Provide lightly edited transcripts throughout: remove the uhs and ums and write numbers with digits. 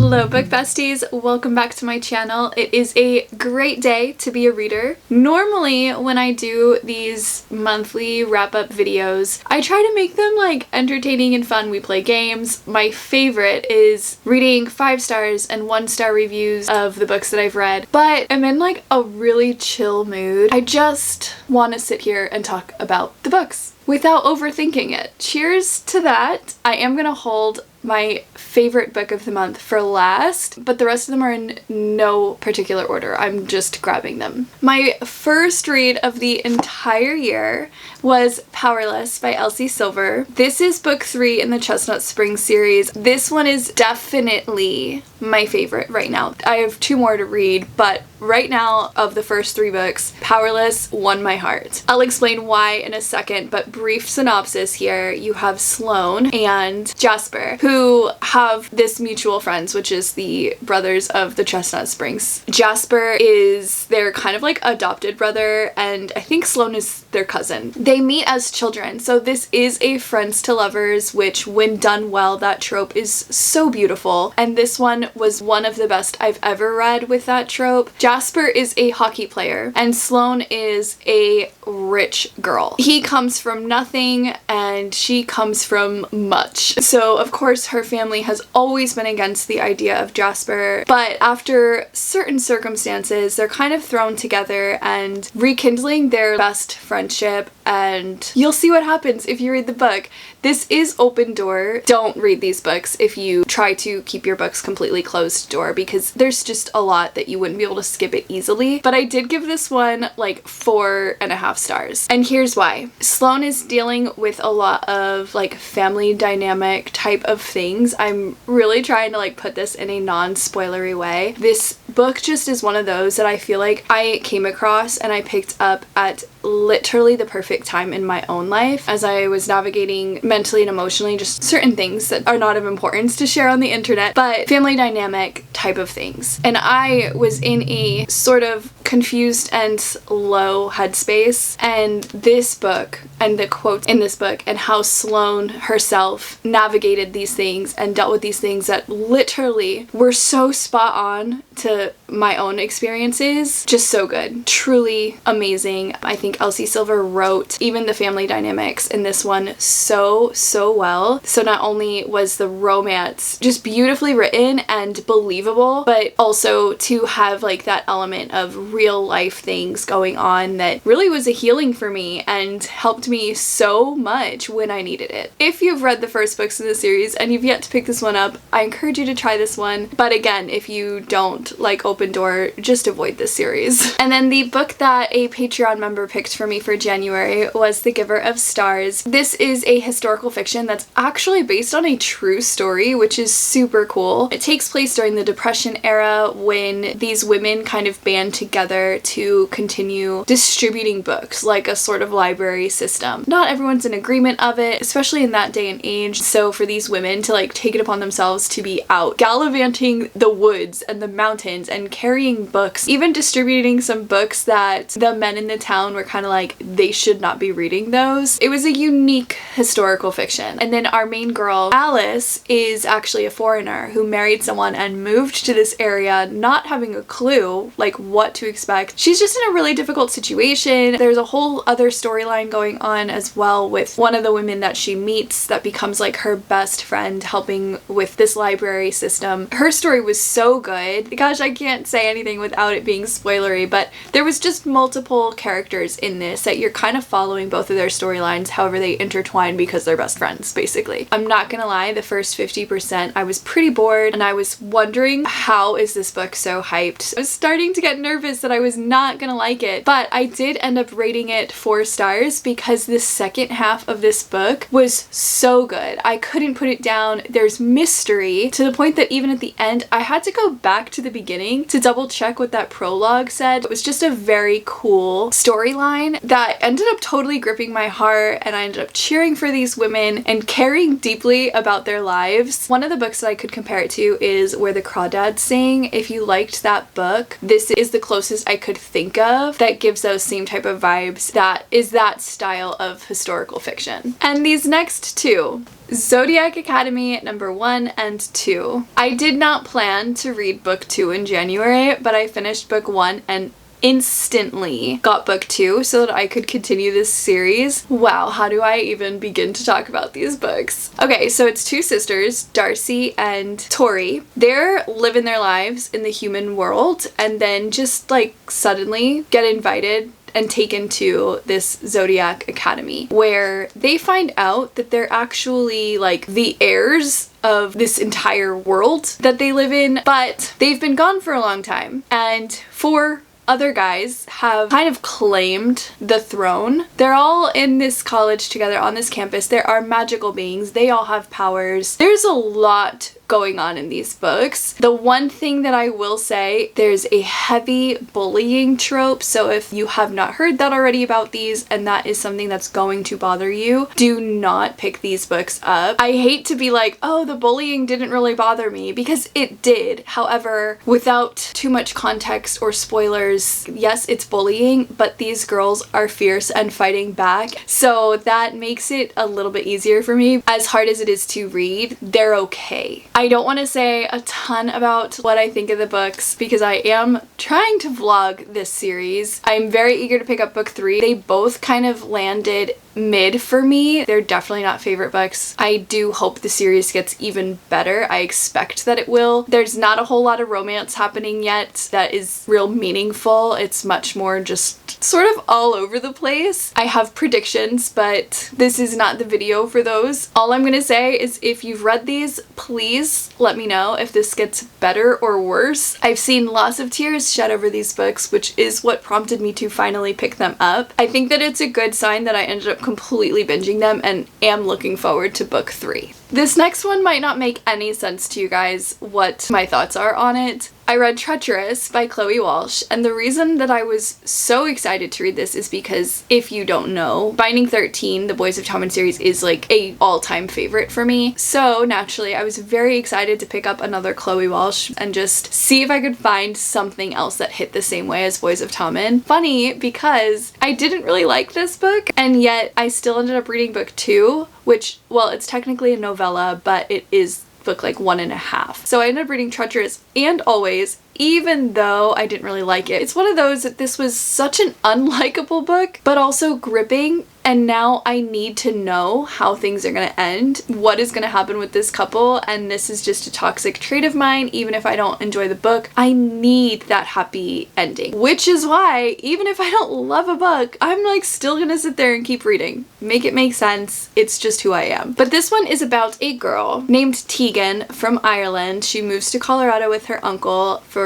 Hello book besties, welcome back to my channel. It is a great day to be a reader. Normally when I do these monthly wrap-up videos, I try to make them like entertaining and fun. We play games. My favorite is reading 5 stars and 1-star reviews of the books that I've read, but I'm in like a really chill mood. I just want to sit here and talk about the books without overthinking it. Cheers to that. I am gonna hold my favorite book of the month for last, but the rest of them are in no particular order. I'm just grabbing them. My first read of the entire year was Powerless by Elsie Silver. This is book 3 in the Chestnut Springs series. This one is definitely my favorite right now. I have 2 more to read, but right now, of the first 3 books, Powerless won my heart. I'll explain why in a second, but brief synopsis here. You have Sloane and Jasper, who have this mutual friends, which is the brothers of the Chestnut Springs. Jasper is their kind of like adopted brother, and I think Sloane is their cousin. They meet as children, so this is a friends to lovers, which when done well, that trope is so beautiful, and this one was one of the best I've ever read with that trope. Jasper is a hockey player and Sloane is a rich girl. He comes from nothing and she comes from much. So of course her family has always been against the idea of Jasper, but after certain circumstances they're kind of thrown together and rekindling their best friendship, and you'll see what happens if you read the book. This is open door. Don't read these books if you try to keep your books completely closed door, because there's just a lot that you wouldn't be able to skip it easily. But I did give this one like 4.5 stars. And here's why. Sloane is dealing with a lot of like family dynamic type of things. I'm really trying to like put this in a non-spoilery way. This book just is one of those that I feel like I came across and I picked up at literally the perfect time in my own life as I was navigating mentally and emotionally just certain things that are not of importance to share on the internet, but family dynamic type of things. And I was in a sort of confused and low headspace, and this book and the quotes in this book and how Sloane herself navigated these things and dealt with these things that literally were so spot on to my own experiences. Just so good. Truly amazing. I think Elsie Silver wrote even the family dynamics in this one so well. So not only was the romance just beautifully written and believable, but also to have like that element of real life things going on that really was a healing for me and helped me so much when I needed it. If you've read the first books in the series and you've yet to pick this one up, I encourage you to try this one. But again, if you don't like open door, just avoid this series. And then the book that a Patreon member picked for me for January was The Giver of Stars. This is a historical fiction that's actually based on a true story, which is super cool. It takes place during the Depression era when these women kind of band together to continue distributing books like a sort of library system. Not everyone's in agreement of it, especially in that day and age. So for these women to like take it upon themselves to be out gallivanting the woods and the mountains and carrying books, even distributing some books that the men in the town were kind of like, they should not be reading those. It was a unique historical fiction. And then our main girl, Alice, is actually a foreigner who married someone and moved to this area not having a clue like what to expect. She's just in a really difficult situation. There's a whole other storyline going on as well with one of the women that she meets that becomes like her best friend, helping with this library system. Her story was so good. Gosh, I can't say anything without it being spoilery, but there was just multiple characters in this that you're kind of following both of their storylines, however they intertwine because they're best friends, basically. I'm not gonna lie, the first 50% I was pretty bored and I was wondering, how is this book so hyped? I was starting to get nervous that I was not gonna like it, but I did end up rating it 4 stars because the second half of this book was so good. I couldn't put it down. There's mystery to the point that even at the end I had to go back to the beginning to double check what that prologue said. It was just a very cool storyline that ended up totally totally gripping my heart, and I ended up cheering for these women and caring deeply about their lives. One of the books that I could compare it to is Where the Crawdads Sing. If you liked that book, this is the closest I could think of that gives those same type of vibes, that is that style of historical fiction. And these next two, Zodiac Academy number 1 and 2. I did not plan to read book 2 in January, but I finished book 1 and instantly got book 2 so that I could continue this series. Wow, how do I even begin to talk about these books? Okay, so it's two sisters, Darcy and Tori. They're living their lives in the human world and then just like suddenly get invited and taken to this Zodiac Academy, where they find out that they're actually like the heirs of this entire world that they live in, but they've been gone for a long time, and 4 other guys have kind of claimed the throne. They're all in this college together on this campus. There are magical beings. They all have powers. There's a lot going on in these books. The one thing that I will say, there's a heavy bullying trope, so if you have not heard that already about these and that is something that's going to bother you, do not pick these books up. I hate to be like, oh, the bullying didn't really bother me, because it did. However, without too much context or spoilers, yes, it's bullying, but these girls are fierce and fighting back, so that makes it a little bit easier for me. As hard as it is to read, they're okay. I don't want to say a ton about what I think of the books because I am trying to vlog this series. I'm very eager to pick up book 3. They both kind of landed mid for me. They're definitely not favorite books. I do hope the series gets even better. I expect that it will. There's not a whole lot of romance happening yet that is real meaningful. It's much more just sort of all over the place. I have predictions, but this is not the video for those. All I'm gonna say is if you've read these, please let me know if this gets better or worse. I've seen lots of tears shed over these books, which is what prompted me to finally pick them up. I think that it's a good sign that I ended up completely binging them and am looking forward to book 3. This next one might not make any sense to you guys what my thoughts are on it. I read Treacherous by Chloe Walsh, and the reason that I was so excited to read this is because, if you don't know, Binding 13, the Boys of Tommen series, is like a all-time favorite for me. So naturally, I was very excited to pick up another Chloe Walsh and just see if I could find something else that hit the same way as Boys of Tommen. Funny, because I didn't really like this book, and yet I still ended up reading book 2, which, well, it's technically a novella, but it is book like 1.5. So I ended up reading Treacherous and Always, even though I didn't really like it. It's one of those that this was such an unlikable book, but also gripping, and now I need to know how things are gonna end, what is gonna happen with this couple, and this is just a toxic trait of mine. Even if I don't enjoy the book, I need that happy ending. Which is why, even if I don't love a book, I'm like still gonna sit there and keep reading. Make it make sense. It's just who I am. But this one is about a girl named Tegan from Ireland. She moves to Colorado with her uncle for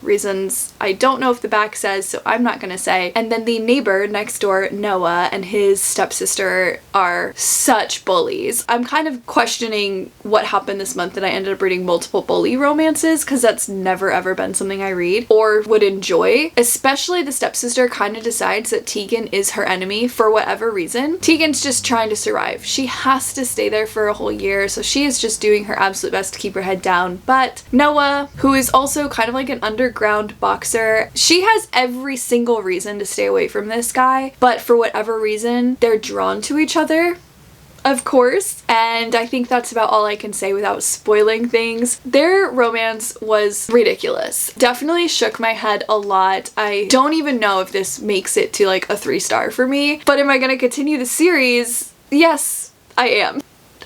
reasons I don't know if the back says, so I'm not gonna say. And then the neighbor next door, Noah, and his stepsister are such bullies. I'm kind of questioning what happened this month that I ended up reading multiple bully romances, because that's never ever been something I read or would enjoy. Especially the stepsister kind of decides that Tegan is her enemy for whatever reason. Tegan's just trying to survive. She has to stay there for a whole year, so she is just doing her absolute best to keep her head down. But Noah, who is also kind of like an underground boxer, she has every single reason to stay away from this guy, but for whatever reason, they're drawn to each other, of course, and I think that's about all I can say without spoiling things. Their romance was ridiculous. Definitely shook my head a lot. I don't even know if this makes it to like a 3-star for me, but am I gonna continue the series? Yes, I am.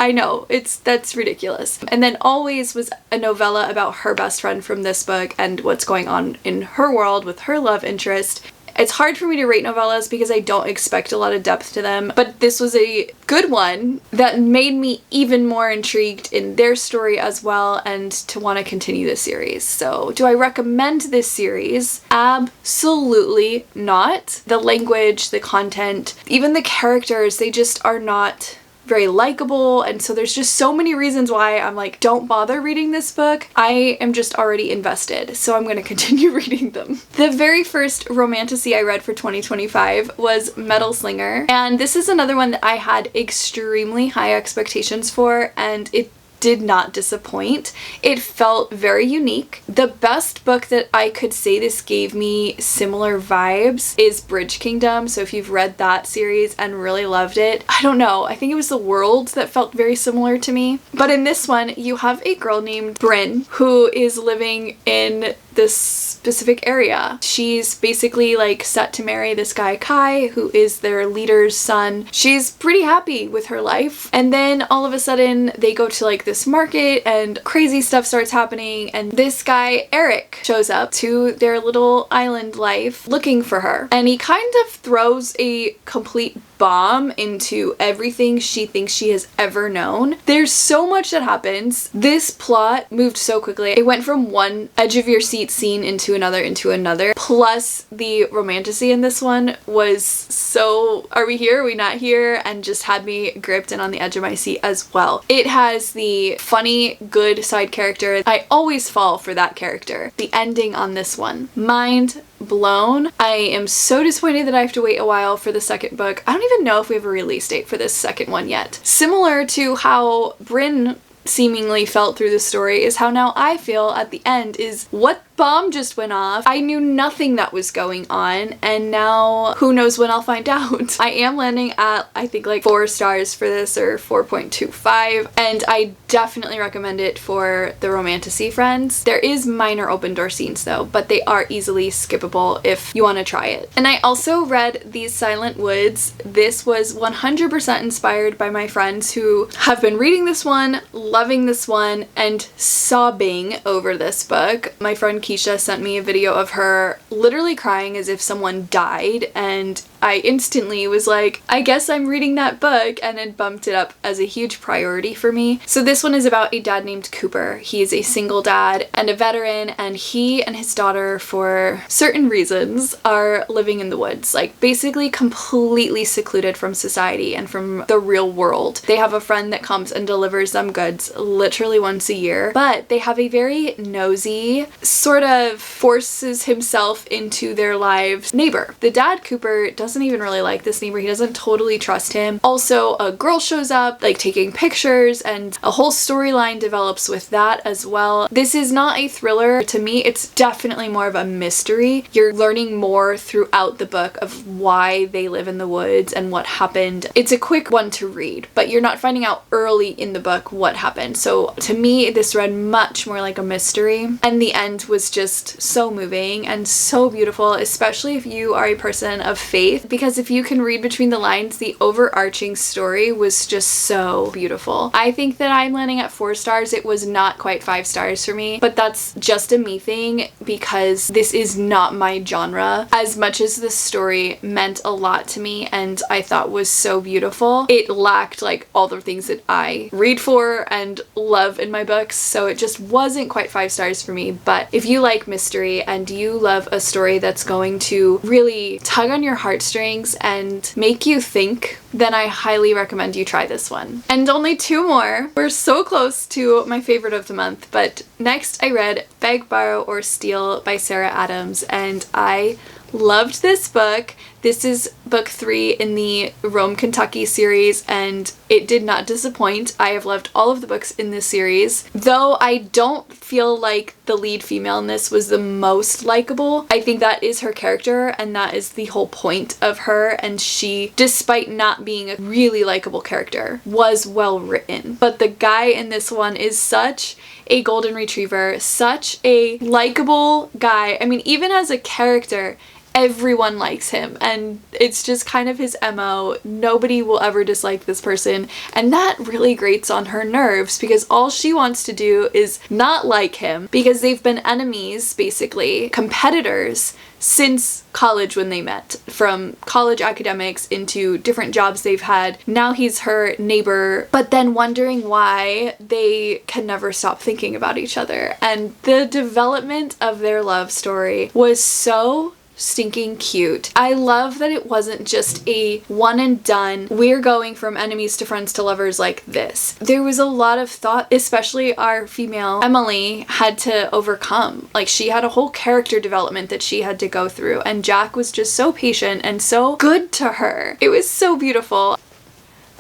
I know, that's ridiculous. And then Always was a novella about her best friend from this book and what's going on in her world with her love interest. It's hard for me to rate novellas because I don't expect a lot of depth to them, but this was a good one that made me even more intrigued in their story as well and to want to continue the series. So do I recommend this series? Absolutely not. The language, the content, even the characters, they just are not very likable, and so there's just so many reasons why I'm like, don't bother reading this book. I am just already invested, so I'm gonna continue reading them. The very first romantasy I read for 2025 was Metal Slinger, and this is another one that I had extremely high expectations for, and it did not disappoint. It felt very unique. The best book that I could say this gave me similar vibes is Bridge Kingdom. So if you've read that series and really loved it, I don't know, I think it was the world that felt very similar to me. But in this one, you have a girl named Bryn who is living in this specific area. She's basically like set to marry this guy Kai, who is their leader's son. She's pretty happy with her life, and then all of a sudden they go to like this market and crazy stuff starts happening, and this guy Eric shows up to their little island life looking for her, and he kind of throws a complete bomb into everything she thinks she has ever known. There's so much that happens. This plot moved so quickly. It went from one edge of your seat scene into another. Plus the romantasy in this one was so, are we here, are we not here, and just had me gripped and on the edge of my seat as well. It has the funny, good side character. I always fall for that character. The ending on this one, mind blown. I am so disappointed that I have to wait a while for the second book. I don't even know if we have a release date for this second one yet. Similar to how Bryn seemingly felt through the story is how now I feel at the end is, what bomb just went off? I knew nothing that was going on, and now who knows when I'll find out. I am landing at, I think, like 4 stars for this, or 4.25, and I definitely recommend it for the romantasy friends. There is minor open door scenes though, but they are easily skippable if you want to try it. And I also read These Silent Woods. This was 100% inspired by my friends who have been reading this one, loving this one, and sobbing over this book. My friend Keisha sent me a video of her literally crying as if someone died, and I instantly was like, I guess I'm reading that book, and it bumped it up as a huge priority for me. So this one is about a dad named Cooper. He is a single dad and a veteran, and he and his daughter, for certain reasons, are living in the woods, like basically completely secluded from society and from the real world. They have a friend that comes and delivers them goods literally once a year, but they have a very nosy, sort of forces himself into their lives neighbor. The dad, Cooper, doesn't even really like this neighbor. He doesn't totally trust him. Also, a girl shows up, like taking pictures, and a whole storyline develops with that as well. This is not a thriller. To me, it's definitely more of a mystery. You're learning more throughout the book of why they live in the woods and what happened. It's a quick one to read, but you're not finding out early in the book what happened. So to me, this read much more like a mystery, and the end was just so moving and so beautiful, especially if you are a person of faith, because if you can read between the lines, the overarching story was just so beautiful. I think that I'm landing at 4 stars. It was not quite 5 stars for me, but that's just a me thing because this is not my genre. As much as the story meant a lot to me and I thought was so beautiful, it lacked like all the things that I read for and love in my books, so it just wasn't quite 5 stars for me. But if you like mystery and you love a story that's going to really tug on your heartstrings and make you think, then I highly recommend you try this one. And only 2 more. We're so close to my favorite of the month, but next I read Beg, Borrow, or Steal by Sarah Adams, and I loved this book. This is book 3 in the Rome, Kentucky series, and it did not disappoint. I have loved all of the books in this series, though I don't feel like the lead female in this was the most likable. I think that is her character, and that is the whole point of her, and she, despite not being a really likable character, was well written. But the guy in this one is such a golden retriever, such a likable guy. I mean, even as a character, everyone likes him, and it's just kind of his MO. Nobody will ever dislike this person, and that really grates on her nerves because all she wants to do is not like him, because they've been enemies, basically competitors, since college when they met. From college academics into different jobs they've had. Now he's her neighbor, but then wondering why they can never stop thinking about each other. And the development of their love story was so stinking cute. I love that it wasn't just a one and done, we're going from enemies to friends to lovers like this. There was a lot of thought, especially our female Emily had to overcome. Like, she had a whole character development that she had to go through, and Jack was just so patient and so good to her. It was so beautiful.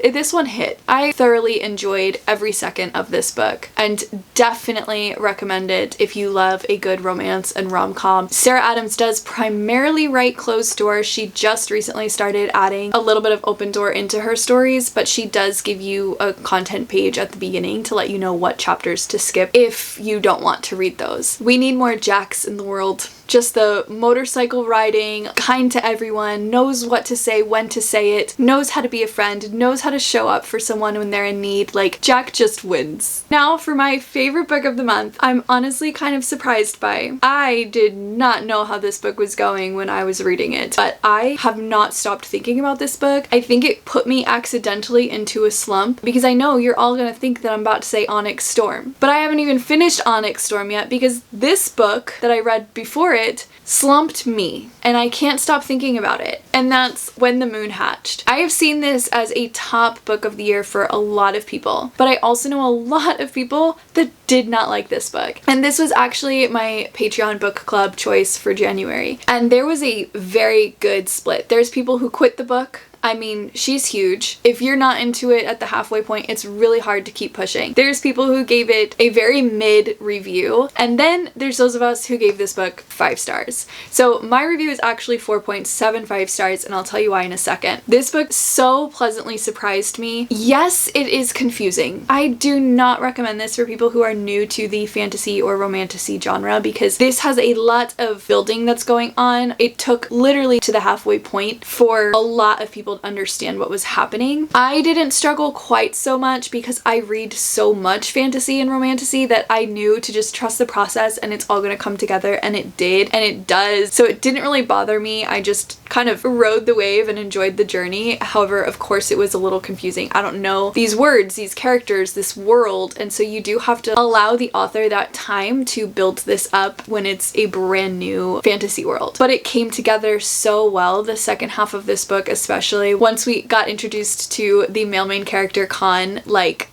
This one hit. I thoroughly enjoyed every second of this book and definitely recommend it if you love a good romance and rom-com. Sarah Adams does primarily write closed door. She just recently started adding a little bit of open door into her stories, but she does give you a content page at the beginning to let you know what chapters to skip if you don't want to read those. We need more Jacks in the world. Just the motorcycle riding, kind to everyone, knows what to say, when to say it, knows how to be a friend, knows how to show up for someone when they're in need. Like, Jack just wins. Now for my favorite book of the month, I'm honestly kind of surprised by. I did not know how this book was going when I was reading it, but I have not stopped thinking about this book. I think it put me accidentally into a slump because I know you're all gonna think that I'm about to say Onyx Storm, but I haven't even finished Onyx Storm yet because this book that I read before it slumped me and I can't stop thinking about it, and that's When the Moon Hatched. I have seen this as a top book of the year for a lot of people, but I also know a lot of people that did not like this book, and this was actually my Patreon book club choice for January, and there was a very good split. There's people who quit the book. I mean, she's huge. If you're not into it at the halfway point, it's really hard to keep pushing. There's people who gave it a very mid review, and then there's those of us who gave this book 5 stars. So my review is actually 4.75 stars, and I'll tell you why in a second. This book so pleasantly surprised me. Yes, it is confusing. I do not recommend this for people who are new to the fantasy or romantasy genre because this has a lot of building that's going on. It took literally to the halfway point for a lot of people to understand what was happening. I didn't struggle quite so much because I read so much fantasy and romantasy that I knew to just trust the process and it's all gonna come together, and it did, and it does. So it didn't really bother me. I just kind of rode the wave and enjoyed the journey. However, of course, it was a little confusing. I don't know these words, these characters, this world, and so you do have to allow the author that time to build this up when it's a brand new fantasy world. But it came together so well, the second half of this book especially. Once we got introduced to the male main character, Khan, like,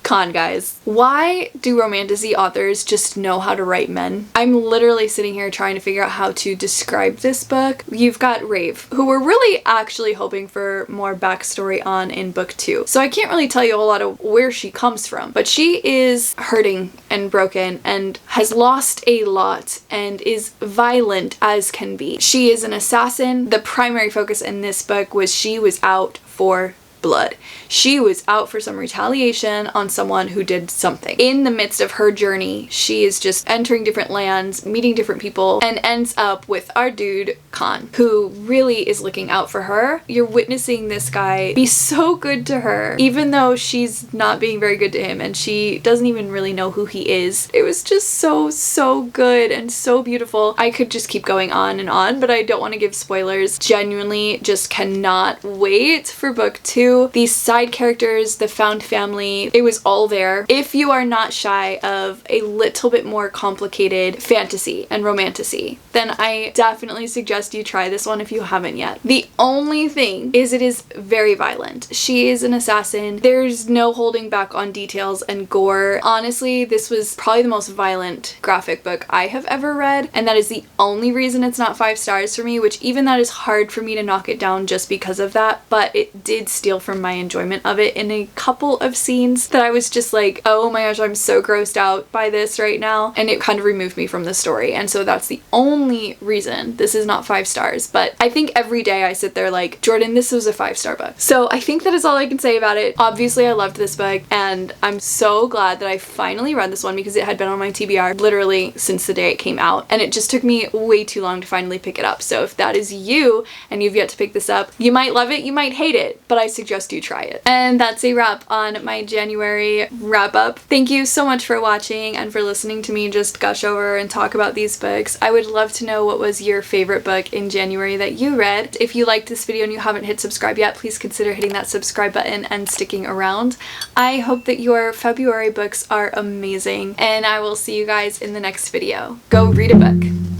Con, guys. Why do romantasy authors just know how to write men? I'm literally sitting here trying to figure out how to describe this book. You've got Rave, who we're really actually hoping for more backstory on in book 2. So I can't really tell you a whole lot of where she comes from, but she is hurting and broken and has lost a lot and is violent as can be. She is an assassin. The primary focus in this book was she was out for blood. She was out for some retaliation on someone who did something. In the midst of her journey, she is just entering different lands, meeting different people, and ends up with our dude, Khan, who really is looking out for her. You're witnessing this guy be so good to her, even though she's not being very good to him and she doesn't even really know who he is. It was just so good and so beautiful. I could just keep going on, but I don't want to give spoilers. Genuinely just cannot wait for book 2. These side characters, the found family, it was all there. If you are not shy of a little bit more complicated fantasy and romantasy, then I definitely suggest you try this one if you haven't yet. The only thing is it is very violent. She is an assassin. There's no holding back on details and gore. Honestly, this was probably the most violent graphic book I have ever read, and that is the only reason it's not 5 stars for me, which even that is hard for me to knock it down just because of that, but it did steal from my enjoyment of it in a couple of scenes that I was just like, oh my gosh, I'm so grossed out by this right now, and it kind of removed me from the story, and so that's the only reason this is not 5 stars. But I think every day I sit there like, Jordan, this was a 5-star book. So I think that is all I can say about it. Obviously I loved this book, and I'm so glad that I finally read this one because it had been on my TBR literally since the day it came out, and it just took me way too long to finally pick it up. So if that is you and you've yet to pick this up, you might love it, you might hate it, but I suggest you try it. And that's a wrap on my January wrap up. Thank you so much for watching and for listening to me just gush over and talk about these books. I would love to know what was your favorite book in January that you read. If you liked this video and you haven't hit subscribe yet, please consider hitting that subscribe button and sticking around. I hope that your February books are amazing, and I will see you guys in the next video. Go read a book.